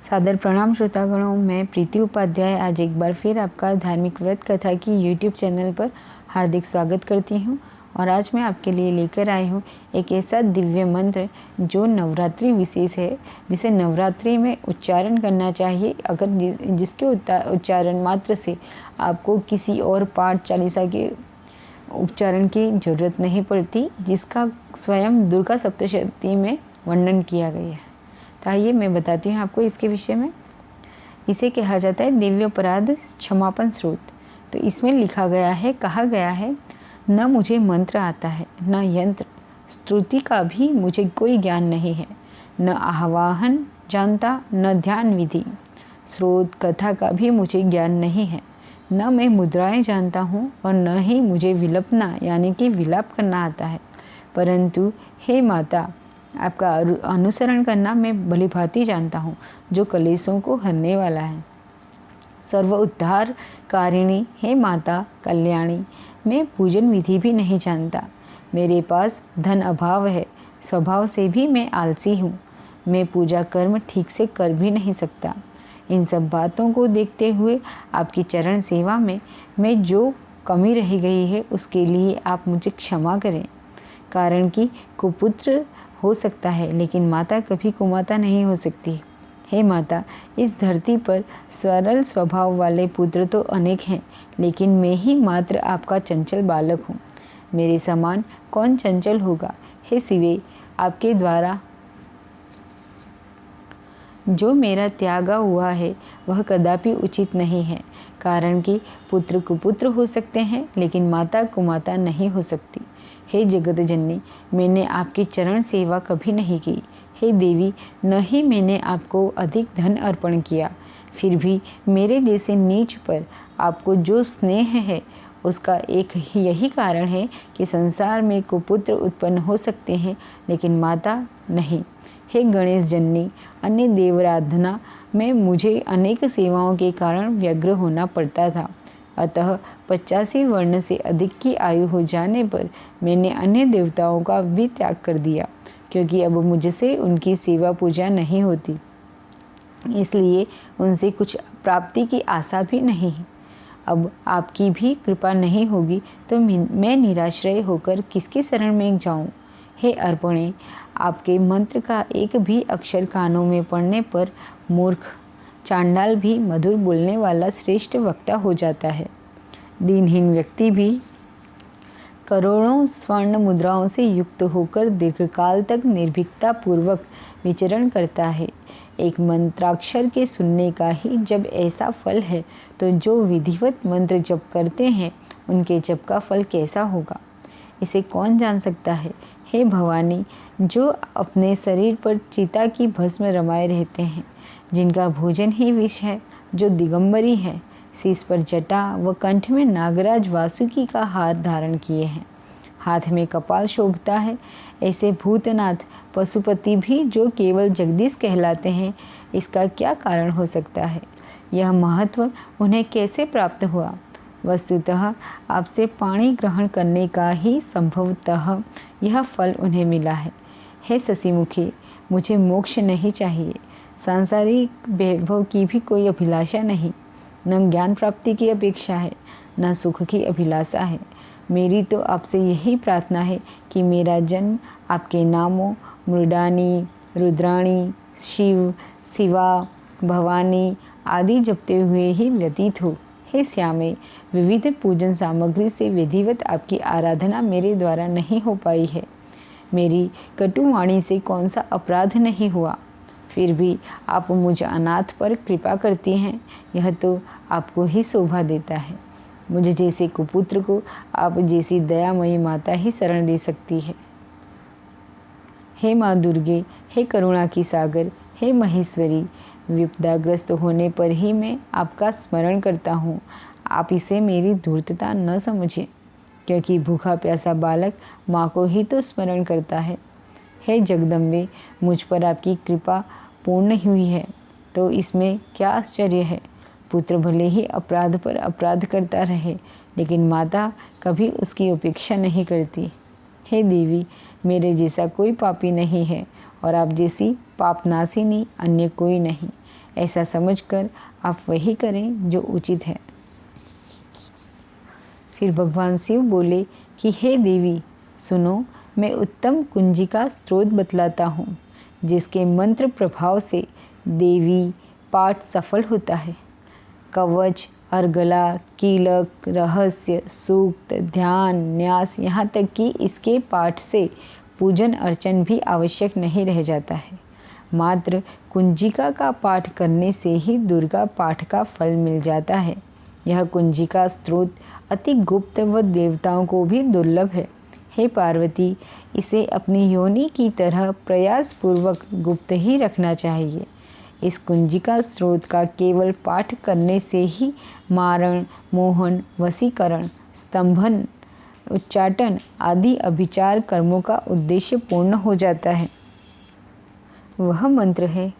सादर प्रणाम श्रोतागणों, मैं प्रीति उपाध्याय आज एक बार फिर आपका धार्मिक व्रत कथा की यूट्यूब चैनल पर हार्दिक स्वागत करती हूँ। और आज मैं आपके लिए लेकर आई हूँ एक ऐसा दिव्य मंत्र जो नवरात्रि विशेष है, जिसे नवरात्रि में उच्चारण करना चाहिए। अगर जिसके उच्चारण मात्र से आपको किसी और पाठ चालीसा के उच्चारण की जरूरत नहीं पड़ती, जिसका स्वयं दुर्गा सप्तशती में वर्णन किया गया है। तो आइए मैं बताती हूँ आपको इसके विषय में। इसे कहा जाता है दिव्य अपराध क्षमापन स्रोत। तो इसमें लिखा गया है, कहा गया है, न मुझे मंत्र आता है, न यंत्र स्तुति का भी मुझे कोई ज्ञान नहीं है, न आवाहन जानता, न ध्यान विधि स्रोत कथा का भी मुझे ज्ञान नहीं है, न मैं मुद्राएं जानता हूँ और न ही मुझे विलपना यानी कि विलाप करना आता है। परंतु हे माता, आपका अनुसरण करना मैं भलीभांति जानता हूँ, जो कलेशों को हरने वाला है। सर्व उद्धार कारिणी हे माता कल्याणी, मैं पूजन विधि भी नहीं जानता। मेरे पास धन अभाव है, स्वभाव से भी मैं आलसी हूँ। मैं पूजा कर्म ठीक से कर भी नहीं सकता। इन सब बातों को देखते हुए आपकी चरण सेवा में मैं जो कमी रह गई है, उसके लिए आप मुझे क्षमा करें। कारण कि कुपुत्र हो सकता है, लेकिन माता कभी कुमाता नहीं हो सकती। हे माता, इस धरती पर सरल स्वभाव वाले पुत्र तो अनेक हैं, लेकिन मैं ही मात्र आपका चंचल बालक हूँ। मेरे समान कौन चंचल होगा? हे शिवे, आपके द्वारा जो मेरा त्यागा हुआ है वह कदापि उचित नहीं है। कारण कि पुत्र कुपुत्र हो सकते हैं, लेकिन माता कुमाता नहीं हो सकती। हे जगत जननी, मैंने आपकी चरण सेवा कभी नहीं की। हे देवी, न ही मैंने आपको अधिक धन अर्पण किया, फिर भी मेरे जैसे नीच पर आपको जो स्नेह है, उसका एक यही कारण है कि संसार में कुपुत्र उत्पन्न हो सकते हैं, लेकिन माता नहीं। हे गणेश जननी, अन्य देवराधना में मुझे अनेक सेवाओं के कारण व्यग्र होना पड़ता था। अतः 85 वर्ण से अधिक की आयु हो जाने पर मैंने अन्य देवताओं का भी त्याग कर दिया, क्योंकि अब मुझसे उनकी सेवा पूजा नहीं होती, इसलिए उनसे कुछ प्राप्ति की आशा भी नहीं। अब आपकी भी कृपा नहीं होगी तो मैं निराश्रय होकर किसकी शरण में जाऊं? हे अर्पणे, आपके मंत्र का एक भी अक्षर कानों में पड़ने पर मूर्ख चांडाल भी मधुर बोलने वाला श्रेष्ठ वक्ता हो जाता है। दीनहीन व्यक्ति भी करोड़ों स्वर्ण मुद्राओं से युक्त होकर दीर्घकाल तक निर्भीकता पूर्वक विचरण करता है। एक मंत्राक्षर के सुनने का ही जब ऐसा फल है, तो जो विधिवत मंत्र जप करते हैं उनके जप का फल कैसा होगा, इसे कौन जान सकता है। हे भवानी, जो अपने शरीर पर चिता की भस्म रमाए रहते हैं, जिनका भोजन ही विष है, जो दिगंबरी है, शीश पर जटा व कंठ में नागराज वासुकी का हार धारण किए हैं, हाथ में कपाल शोभता है, ऐसे भूतनाथ पशुपति भी जो केवल जगदीश कहलाते हैं, इसका क्या कारण हो सकता है? यह महत्व उन्हें कैसे प्राप्त हुआ? वस्तुतः आपसे पाणी ग्रहण करने का ही संभवतः यह फल उन्हें मिला है। हे शशिमुखी, मुझे मोक्ष नहीं चाहिए, सांसारिक वैभव की भी कोई अभिलाषा नहीं, न ज्ञान प्राप्ति की अपेक्षा है, न सुख की अभिलाषा है। मेरी तो आपसे यही प्रार्थना है कि मेरा जन्म आपके नामों मृडानी, रुद्राणी, शिव, शिवा, भवानी आदि जपते हुए ही व्यतीत हो। हे श्यामे, विविध पूजन सामग्री से विधिवत आपकी आराधना मेरे द्वारा नहीं हो पाई है। मेरी कटुवाणी से कौन सा अपराध नहीं हुआ, फिर भी आप मुझ अनाथ पर कृपा करती हैं, यह तो आपको ही शोभा देता है। मुझे जैसे कुपुत्र को आप जैसी दयामयी माता ही शरण दे सकती है। हे माँ दुर्गे, हे करुणा की सागर, हे महेश्वरी, विपदाग्रस्त होने पर ही मैं आपका स्मरण करता हूँ। आप इसे मेरी धूर्तता न समझें, क्योंकि भूखा प्यासा बालक माँ को ही तो स्मरण करता है। हे जगदम्बे, मुझ पर आपकी कृपा पूर्ण हुई है, तो इसमें क्या आश्चर्य है? पुत्र भले ही अपराध पर अपराध करता रहे, लेकिन माता कभी उसकी उपेक्षा नहीं करती। हे देवी, मेरे जैसा कोई पापी नहीं है और आप जैसी पापनाशिनी अन्य कोई नहीं। ऐसा समझकर आप वही करें जो उचित है। फिर भगवान शिव बोले कि हे देवी सुनो, मैं उत्तम कुंजी का स्रोत बतलाता हूँ, जिसके मंत्र प्रभाव से देवी पाठ सफल होता है। कवच, अर्गला, कीलक, रहस्य, सूक्त, ध्यान, न्यास, यहाँ तक कि इसके पाठ से पूजन अर्चन भी आवश्यक नहीं रह जाता है। मात्र कुंजिका का पाठ करने से ही दुर्गा पाठ का फल मिल जाता है। यह कुंजिका स्रोत अति गुप्त व देवताओं को भी दुर्लभ है। हे पार्वती, इसे अपनी योनि की तरह प्रयासपूर्वक गुप्त ही रखना चाहिए। इस कुंजिका स्रोत का केवल पाठ करने से ही मारण, मोहन, वशीकरण, स्तंभन, उच्चाटन आदि अभिचार कर्मों का उद्देश्य पूर्ण हो जाता है। वह मंत्र है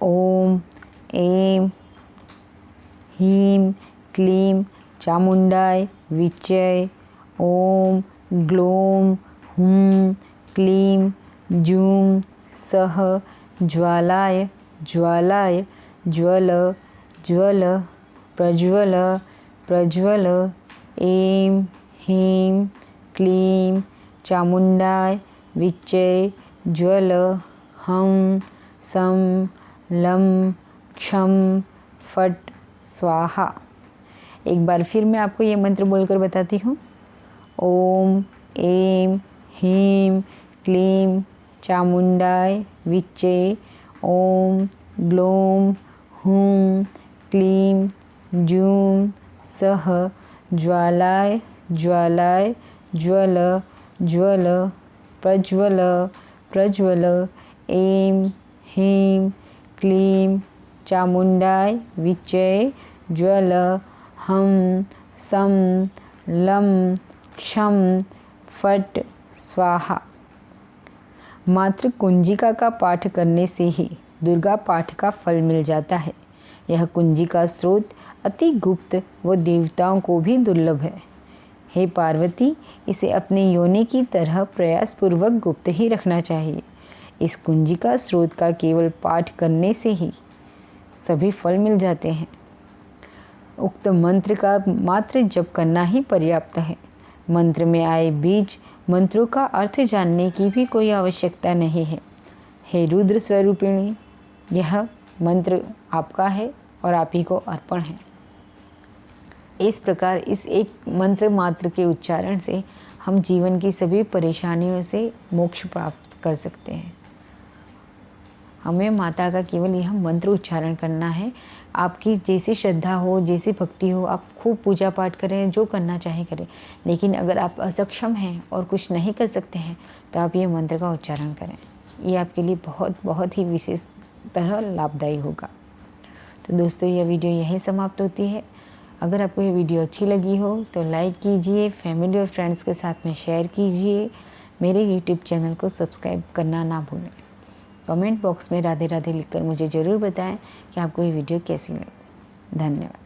ओम ऐं ह्रीं क्लीं चामुंडाय विच्चे। ओम ग्लौं हुं क्लीं जूं सः ज्वालाय ज्वालाय ज्वल ज्वल प्रज्वल प्रज्वल। ऐं ह्रीं क्लीं चामुंडाय विच्चे ज्वल हं सं लं क्षं फट स्वाहा। एक बार फिर मैं आपको ये मंत्र बोलकर बताती हूँ। ओम ऐं ह्रीं क्लीं चामुंडाय विच्चे। ओम ग्लौं हुं क्लीं जूं सः ज्वालाय ज्वालाय ज्वल ज्वल प्रज्वल प्रज्वल। ऐं ह्रीं क्लीं चामुंडाय विच्चे ज्वल हं सं लं क्षं फट स्वाहा। मात्र कुंजिका का पाठ करने से ही दुर्गा पाठ का फल मिल जाता है। यह कुंजिका स्रोत अति गुप्त व देवताओं को भी दुर्लभ है। हे पार्वती, इसे अपनी योनि की तरह प्रयासपूर्वक गुप्त ही रखना चाहिए। इस कुंजिका स्रोत का केवल पाठ करने से ही सभी फल मिल जाते हैं। उक्त मंत्र का मात्र जप करना ही पर्याप्त है। मंत्र में आए बीज मंत्रों का अर्थ जानने की भी कोई आवश्यकता नहीं है। हे रुद्र स्वरूपिणी, यह मंत्र आपका है और आप ही को अर्पण है। इस प्रकार इस एक मंत्र मात्र के उच्चारण से हम जीवन की सभी परेशानियों से मोक्ष प्राप्त कर सकते हैं। हमें माता का केवल यह मंत्र उच्चारण करना है। आपकी जैसी श्रद्धा हो, जैसी भक्ति हो, आप खूब पूजा पाठ करें, जो करना चाहे करें। लेकिन अगर आप असक्षम हैं और कुछ नहीं कर सकते हैं तो आप ये मंत्र का उच्चारण करें। ये आपके लिए बहुत बहुत ही विशेष तरह लाभदायी होगा। तो दोस्तों, यह वीडियो यहीं समाप्त होती है। अगर आपको ये वीडियो अच्छी लगी हो तो लाइक कीजिए, फैमिली और फ्रेंड्स के साथ में शेयर कीजिए। मेरे यूट्यूब चैनल को सब्सक्राइब करना ना भूलें। कमेंट बॉक्स में राधे राधे लिखकर मुझे ज़रूर बताएं कि आपको ये वीडियो कैसी लगी। धन्यवाद।